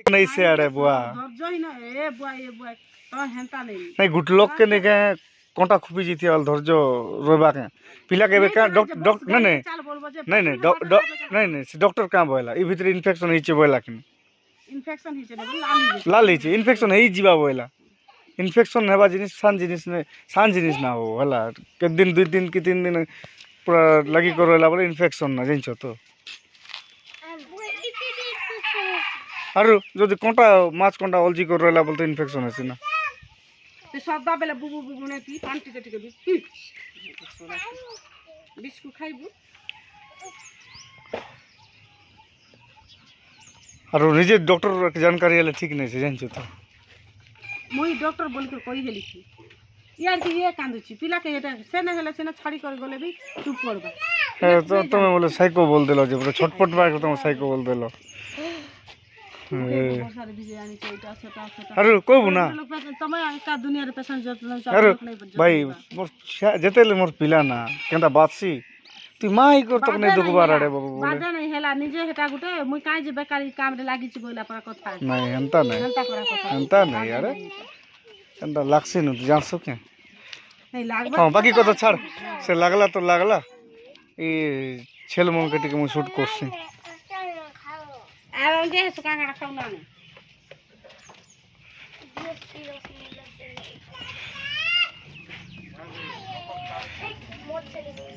नहीं से आड़े बुआ धरजो ही ना ए बुआ तो हेंता नहीं गुटलोक के नहीं के कोंटा खुपी जीती वाल धरजो रोबा के पिला के बेका डॉक्टर नहीं डॉक्टर कहाँ बोला ई भीतर इन्फेक्शन हिचे बोला कि इन्फेक्शन हिचे ने लाल हिचे इन्फेक्शन है जीवा बोला इन्फेक्शन हेबा जिनिस सान जिनिस ना हो होला के दिन 2 दिन की 3 दिन पूरा लगी करोला बोले इन्फेक्शन ना जानिछो तो आरो जदि कोंटा माछ कोंटा अलजी करोला बोलते इन्फेक्शन है ना तो सदा बेले बुबु बुबु ने पी पानी टिके बी बिस्कुट खाइबू आरो निजे डॉक्टर के जानकारी ले ठीक नहीं से जानिछो तो मुई डॉक्टर बोल के कहि गेली छी यार कि ये कांदुची पिला के एटा सेना हेले सेना छाड़ी कर गले भी चुप करबा ए तो तुम बोले साइको बोल देलो जे छटपट बा के तुम साइको बोल देलो अरे कोबू ना तमे का दुनिया रे पेशेंट जतलो अरे भाई मोर जेतेले मोर पिला ना केंदा बातसी तू माई कर तक नहीं दुखबार आड़े बाबू बोले बादे नहीं हेला निजे हेटा गुटे मुई काई जे बेकारी काम रे लागी छी बोला पर कथा नहीं हंता नहीं अरे हंता लागसी न तू जानसो के नहीं लागबा हां बाकी कथा छाड़ से लागला तो लागला ई छेल मन के टिके मु शूट करसी आ जे सुका का खाउना ने मोट चली गई